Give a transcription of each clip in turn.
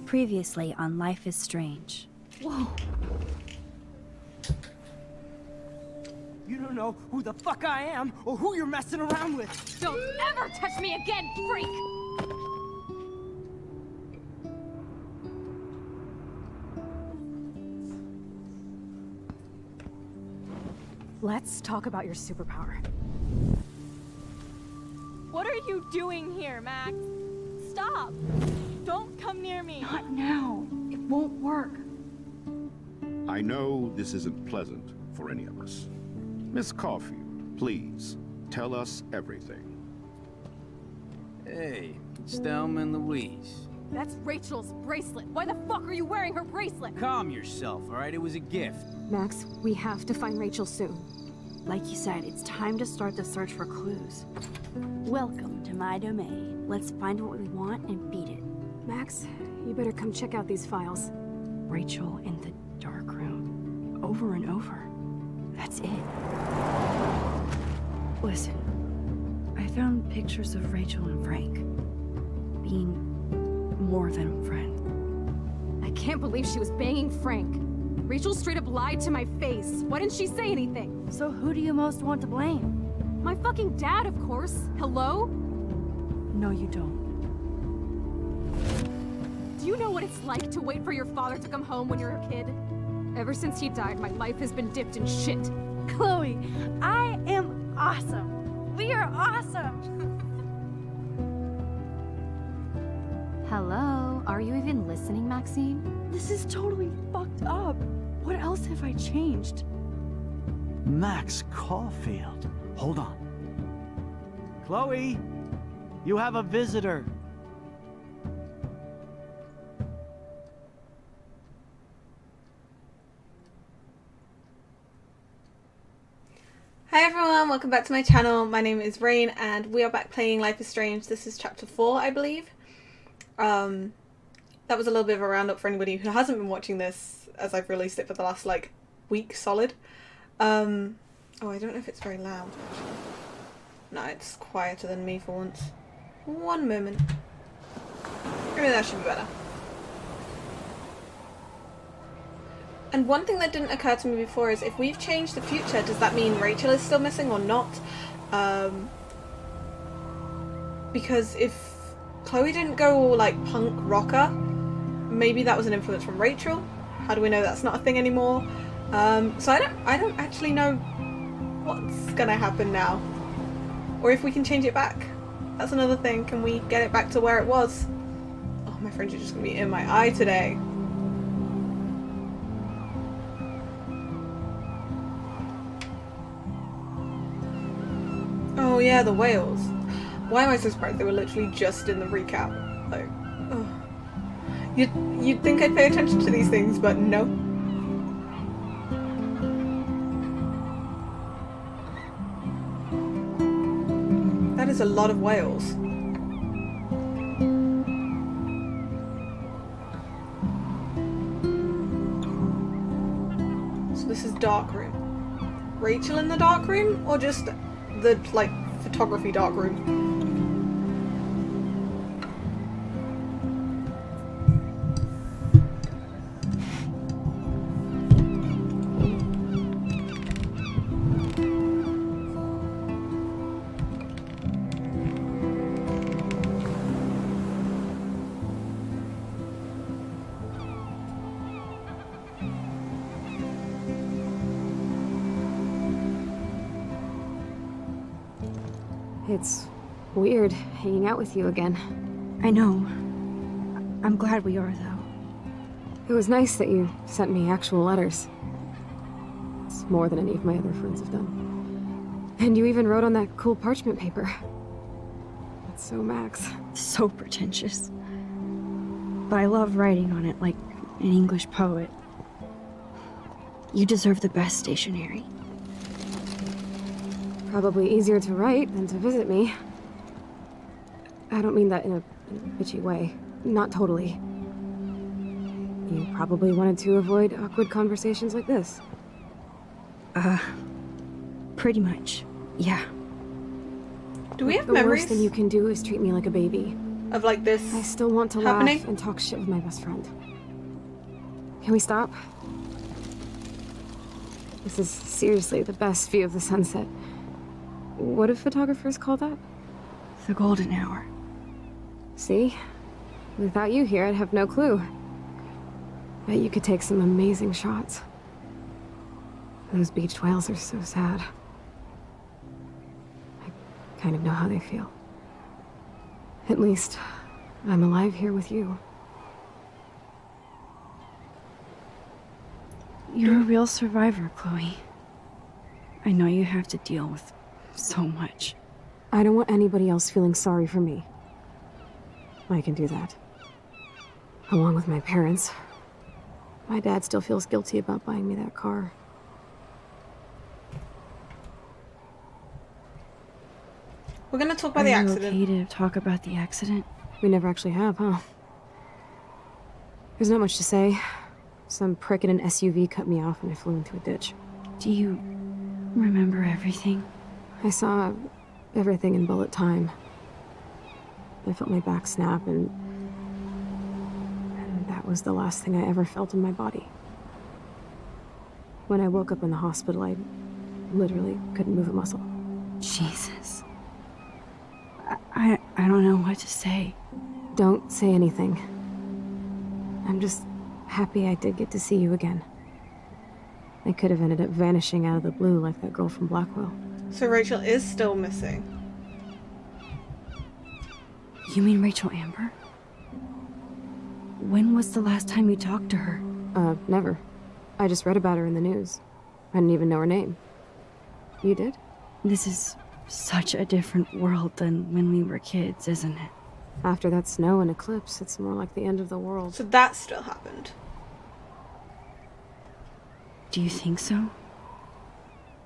Previously on Life is Strange. Whoa. You don't know who the fuck I am or who you're messing around with. Don't ever touch me again, freak! Let's talk about your superpower. What are you doing here, Max? Stop! Don't come near me! Not now. It won't work. I know this isn't pleasant for any of us. Miss Caulfield, please, tell us everything. Hey, it's Thelma and Louise. That's Rachel's bracelet. Why the fuck are you wearing her bracelet? Calm yourself, all right? It was a gift. Max, we have to find Rachel soon. Like you said, it's time to start the search for clues. Welcome to my domain. Let's find what we want and beat it. Max, you better come check out these files. Rachel in the dark room. Over and over. That's it. Listen, I found pictures of Rachel and Frank being more than a friend. I can't believe she was banging Frank. Rachel straight up lied to my face. Why didn't she say anything? So who do you most want to blame? My fucking dad, of course. Hello? No, you don't. Do you know what it's like to wait for your father to come home when you're a kid? Ever since he died, my life has been dipped in shit. Chloe, I am awesome. We are awesome. Hello? Are you even listening, Maxine? This is totally fucked up. What else have I changed? Max Caulfield. Hold on. Chloe, you have a visitor. Hi everyone, welcome back to my channel. My name is Rayne and we are back playing Life is Strange. This is chapter 4, I believe. That was a little bit of a roundup for anybody who hasn't been watching this, as I've released it for the last like week solid. Oh, I don't know if it's very loud. No, it's quieter than me for once. One moment. Maybe that should be better. And one thing that didn't occur to me before is if we've changed the future, does that mean Rachel is still missing or not? Because if Chloe didn't go all like punk rocker, maybe that was an influence from Rachel. How do we know that's not a thing anymore? So I don't actually know what's gonna happen now, or if we can change it back. That's another thing. Can we get it back to where it was? Oh, my friends are just gonna be in my eye today. Oh yeah, the whales. Why am I so surprised they were literally just in the recap? Like, oh. You'd think I'd pay attention to these things, but no. That is a lot of whales. So this is dark room. Rachel in the dark room, or just the like photography dark room? It's weird hanging out with you again. I know. I'm glad we are, though. It was nice that you sent me actual letters. It's more than any of my other friends have done. And you even wrote on that cool parchment paper. That's so Max. So pretentious. But I love writing on it like an English poet. You deserve the best stationery. Probably easier to write than to visit me. I don't mean that in a bitchy way. Not totally. You probably wanted to avoid awkward conversations like this. Pretty much. Yeah. Do we have the memories? worst thing you can do is treat me like a baby. of like this. I still want to happening? laugh and talk shit with my best friend. Can we stop? This is seriously the best view of the sunset. What do photographers call that? The golden hour. See? Without you here, I'd have no clue. Bet you could take some amazing shots. Those beached whales are so sad. I kind of know how they feel. At least, I'm alive here with you. You're a real survivor, Chloe. I know you have to deal with so much. I don't want anybody else feeling sorry for me. I can do that. Along with my parents. My dad still feels guilty about buying me that car. We're gonna talk about the Are you accident. okay to talk about the accident? We never actually have, huh? There's not much to say. Some prick in an SUV cut me off and I flew into a ditch. Do you remember everything? I saw everything in bullet time. I felt my back snap and that was the last thing I ever felt in my body. When I woke up in the hospital, I literally couldn't move a muscle. Jesus. I don't know what to say. Don't say anything. I'm just happy I did get to see you again. I could have ended up vanishing out of the blue like that girl from Blackwell. So Rachel is still missing. You mean Rachel Amber? When was the last time you talked to her? Never. I just read about her in the news. I didn't even know her name. You did? This is such a different world than when we were kids, isn't it? After that snow and eclipse, it's more like the end of the world. So that still happened. Do you think so?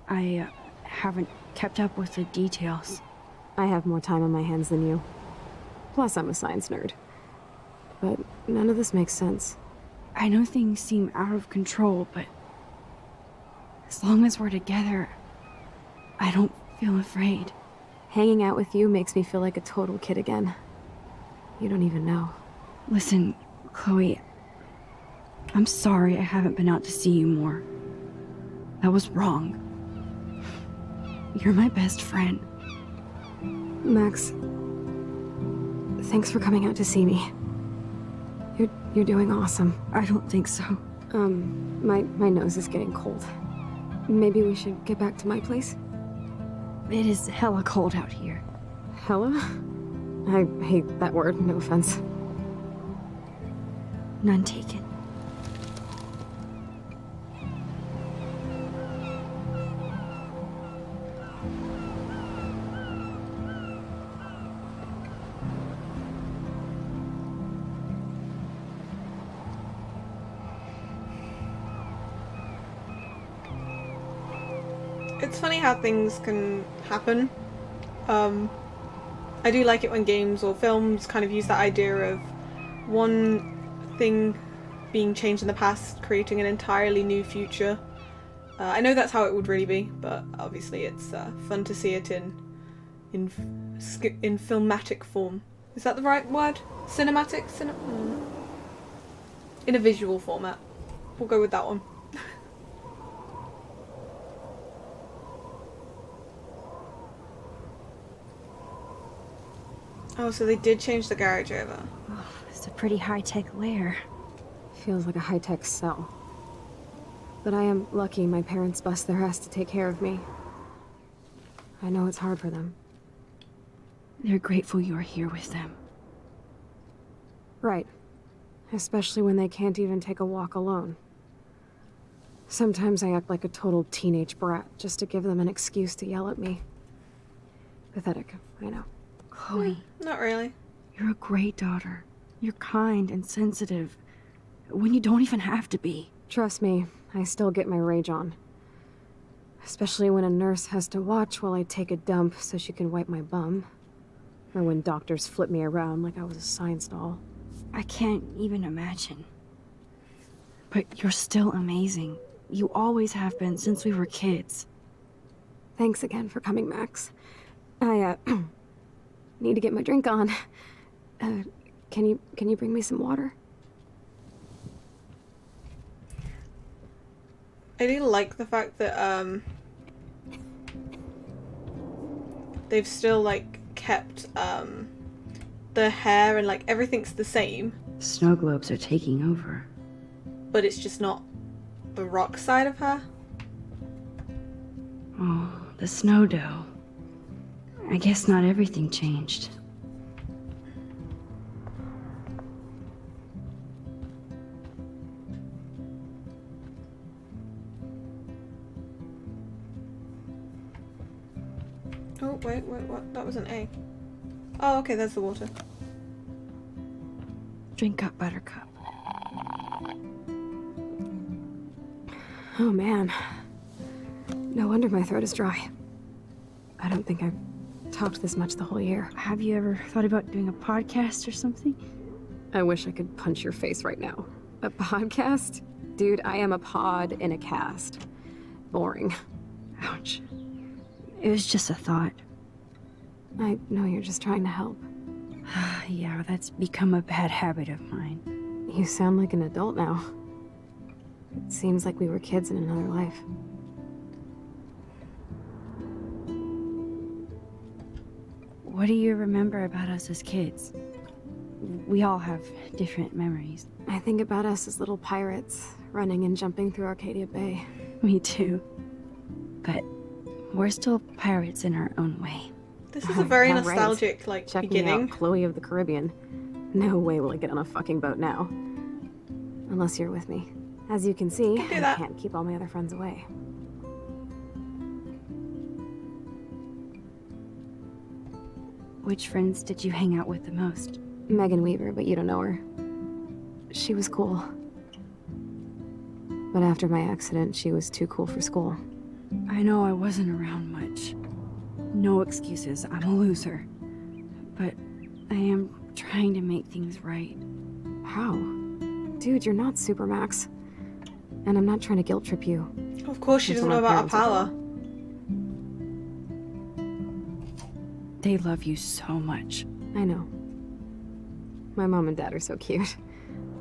I haven't kept up with the details. I have more time on my hands than you. Plus, I'm a science nerd. But none of this makes sense. I know things seem out of control, but as long as we're together, I don't feel afraid. Hanging out with you makes me feel like a total kid again. You don't even know. Listen, Chloe, I'm sorry I haven't been out to see you more. That was wrong. You're my best friend. Max, thanks for coming out to see me. You're doing awesome. I don't think so. My nose is getting cold. Maybe we should get back to my place? It is hella cold out here. Hella? I hate that word, no offense. None taken. It's funny how things can happen. I do like it when games or films kind of use that idea of one thing being changed in the past, creating an entirely new future. I know that's how it would really be, but obviously it's fun to see it in filmatic form. Is that the right word? Cinematic? In a visual format. We'll go with that one. Oh, so they did change the garage over. Oh, it's a pretty high-tech lair. Feels like a high-tech cell. But I am lucky my parents bust their ass to take care of me. I know it's hard for them. They're grateful you're here with them. Right. Especially when they can't even take a walk alone. Sometimes I act like a total teenage brat just to give them an excuse to yell at me. Pathetic, I know. Chloe, Not really. you're a great daughter. You're kind and sensitive, when you don't even have to be. Trust me, I still get my rage on. Especially when a nurse has to watch while I take a dump so she can wipe my bum. Or when doctors flip me around like I was a science doll. I can't even imagine. But you're still amazing. You always have been since we were kids. Thanks again for coming, Max. I, need to get my drink on. Can you bring me some water? I do like the fact that they've still like kept the hair and like everything's the same, Snow globes are taking over. but it's just not the rock side of her. Oh, the snow dough. I guess not everything changed. Oh, wait, what? That was an A. Oh, okay, there's the water. Drink up, Buttercup. Oh man. No wonder my throat is dry. I don't think I've talked this much the whole year. Have you ever thought about doing a podcast or something? I wish I could punch your face right now. A podcast? Dude, I am a pod in a cast. Boring. Ouch. It was just a thought. I know you're just trying to help. Yeah, that's become a bad habit of mine. You sound like an adult now. It seems like we were kids in another life. What do you remember about us as kids? We all have different memories. I think about us as little pirates, running and jumping through Arcadia Bay. Me too. But we're still pirates in our own way. This is a very Yeah, right. nostalgic, like, Check me beginning. out, Chloe of the Caribbean. No way will I get on a fucking boat now. Unless you're with me. As you can see, Can do I that. can't keep all my other friends away. Which friends did you hang out with the most? Megan Weaver, but you don't know her. She was cool. But after my accident, she was too cool for school. I know I wasn't around much. No excuses, I'm a loser. But I am trying to make things right. How? Dude, you're not Supermax. And I'm not trying to guilt trip you. Of course, she That's doesn't what know my about her parents power. They love you so much. I know. My mom and dad are so cute.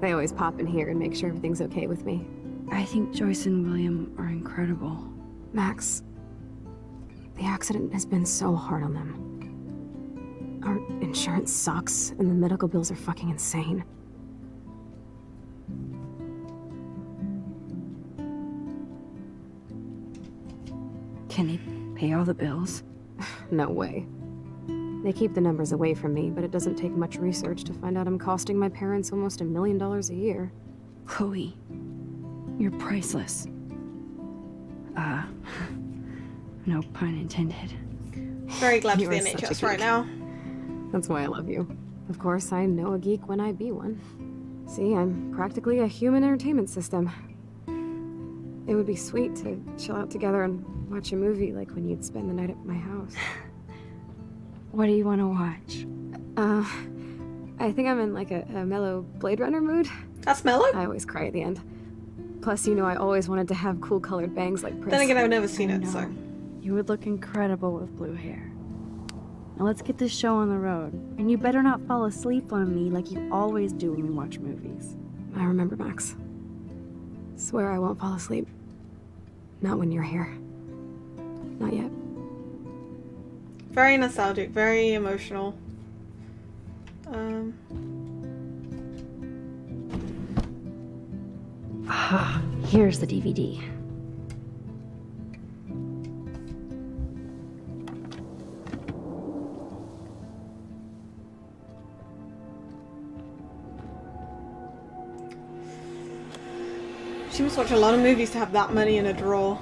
They always pop in here and make sure everything's okay with me. I think Joyce and William are incredible. Max, the accident has been so hard on them. Our insurance sucks, and the medical bills are fucking insane. Can they pay all the bills? No way. They keep the numbers away from me, but it doesn't take much research to find out I'm costing my parents almost $1 million a year. Chloe, you're priceless. No pun intended. Very glad to You be are an such a NHS right geek. now. That's why I love you. Of course, I know a geek when I be one. See, I'm practically a human entertainment system. It would be sweet to chill out together and watch a movie like when you'd spend the night at my house. What do you want to watch? I think I'm in like a mellow Blade Runner mood. That's mellow. I always cry at the end. Plus, you know, I always wanted to have cool colored bangs like Pris. Then again, I've never seen I it, know. so. You would look incredible with blue hair. Now let's get this show on the road. And you better not fall asleep on me like you always do when we watch movies. I remember, Max. Swear I won't fall asleep. Not when you're here. Not yet. Very nostalgic, very emotional. Ah, here's the DVD. She must watch a lot of movies to have that many in a drawer.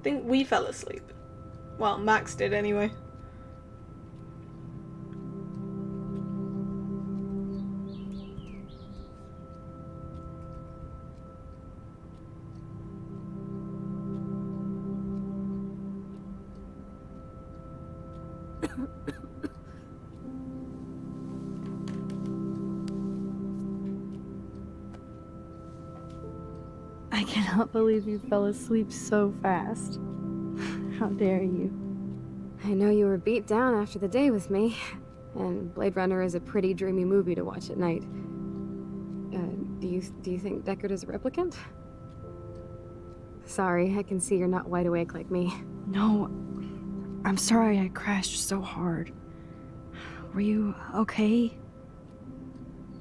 think we fell asleep. Well, Max did anyway. I cannot believe you fell asleep so fast. How dare you? I know you were beat down after the day with me, and Blade Runner is a pretty dreamy movie to watch at night. Do you think Deckard is a replicant? Sorry, I can see you're not wide awake like me. No, I'm sorry I crashed so hard. Were you okay?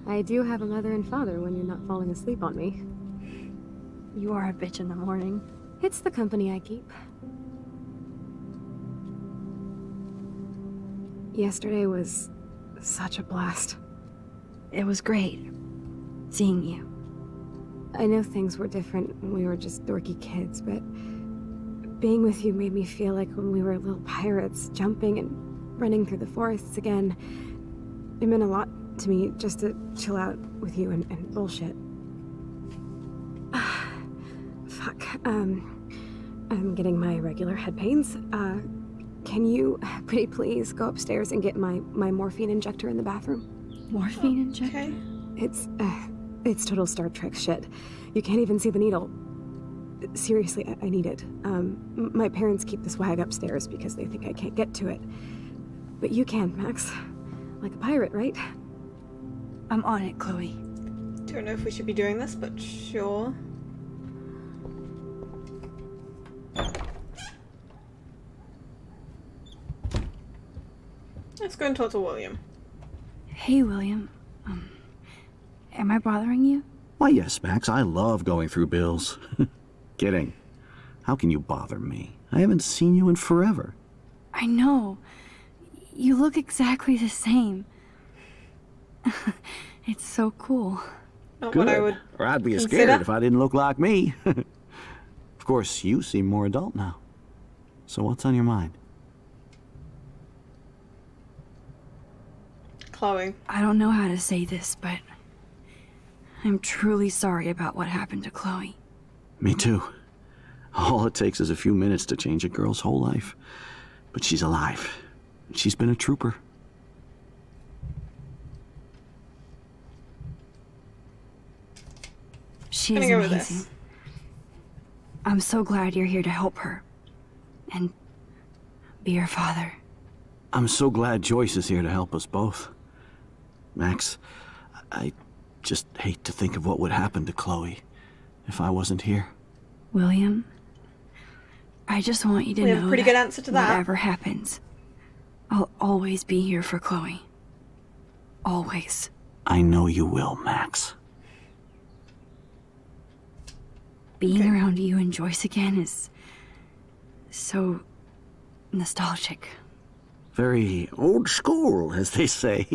I do have a mother and father when you're not falling asleep on me. You are a bitch in the morning. It's the company I keep. Yesterday was such a blast. It was great seeing you. I know things were different when we were just dorky kids, but being with you made me feel like when we were little pirates, jumping and running through the forests again. It meant a lot to me just to chill out with you and bullshit. Fuck. I'm getting my regular head pains. Can you, pretty please, go upstairs and get my morphine injector in the bathroom? Morphine injector? Okay. It's total Star Trek shit. You can't even see the needle. Seriously, I need it. My parents keep the swag upstairs because they think I can't get to it. But you can, Max. Like a pirate, right? I'm on it, Chloe. Don't know if we should be doing this, but sure. Let's go and talk to William. Hey, William. Am I bothering you? Why, yes, Max. I love going through bills. Kidding. How can you bother me? I haven't seen you in forever. I know. You look exactly the same. It's so cool. Not Good. what I would Or I'd be consider. scared if I didn't look like me. Of course, you seem more adult now. So what's on your mind? Chloe. I don't know how to say this, but I'm truly sorry about what happened to Chloe. Me too. All it takes is a few minutes to change a girl's whole life. But she's alive. She's been a trooper. She Gonna is go with amazing. this. I'm so glad you're here to help her. And be her father. I'm so glad Joyce is here to help us both. Max, I just hate to think of what would happen to Chloe if I wasn't here. William, I just want you to We know have a pretty that good answer to that. whatever happens, I'll always be here for Chloe. Always. I know you will, Max. Being around you and Joyce again is so nostalgic. Very old school, as they say.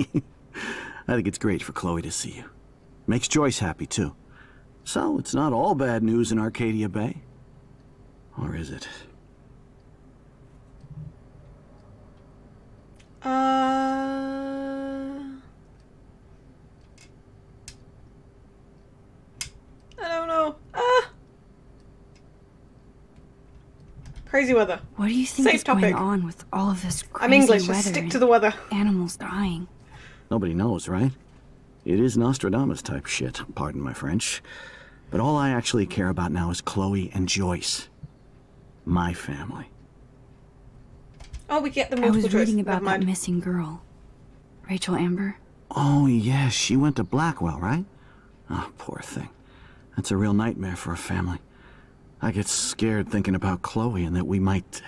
I think it's great for Chloe to see you. Makes Joyce happy, too. So, it's not all bad news in Arcadia Bay. Or is it? I don't know. Crazy weather. What do you think Safe is going topic. on with all of this crazy I'm English, weather just stick and to the weather. animals dying? Nobody knows, right? It is Nostradamus type shit, pardon my French. But all I actually care about now is Chloe and Joyce. My family. Oh, we get the I multiple was choice. reading Never about that mind. missing girl. Rachel Amber. Oh, yes, she went to Blackwell, right? Oh, poor thing. That's a real nightmare for a family. I get scared thinking about Chloe and that we might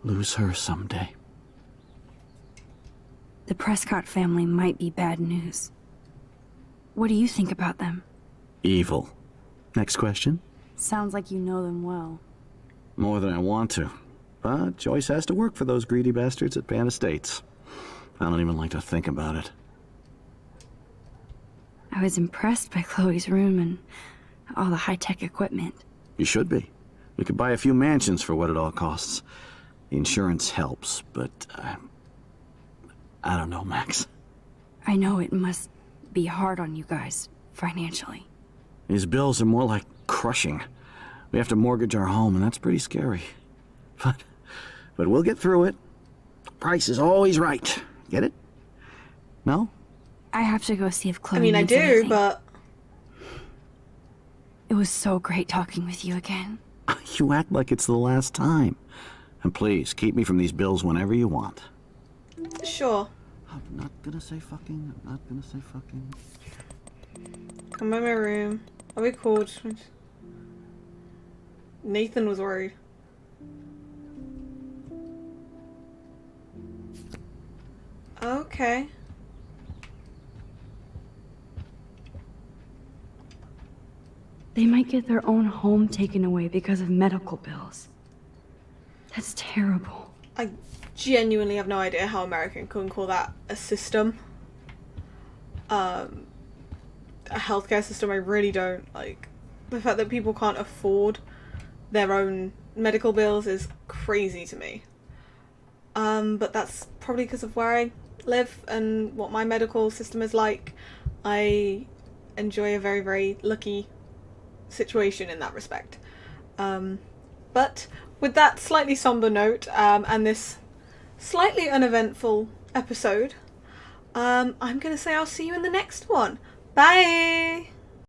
lose her someday. The Prescott family might be bad news. What do you think about them? Evil. Next question? Sounds like you know them well. More than I want to. But Joyce has to work for those greedy bastards at Pan Estates. I don't even like to think about it. I was impressed by Chloe's room and all the high-tech equipment. You should be. We could buy a few mansions for what it all costs. The insurance helps, but I don't know, Max. I know it must be hard on you guys, financially. These bills are more like crushing. We have to mortgage our home, and that's pretty scary. But we'll get through it. Price is always right. Get it? No? I have to go see if Chloe I mean, I needs do, anything. but It was so great talking with you again. You act like it's the last time. And please, keep me from these bills whenever you want. sure. I'm not gonna say fucking. I'm not gonna say fucking. Come by my room. Are we cool? Nathan was worried. Okay. They might get their own home taken away because of medical bills. That's terrible. I genuinely have no idea how American can call that a system. A healthcare system, I really don't. Like, the fact that people can't afford their own medical bills is crazy to me. But that's probably because of where I live and what my medical system is like. I enjoy a very, very lucky situation in that respect. But with that slightly somber note, and this slightly uneventful episode, I'm gonna say I'll see you in the next one. Bye!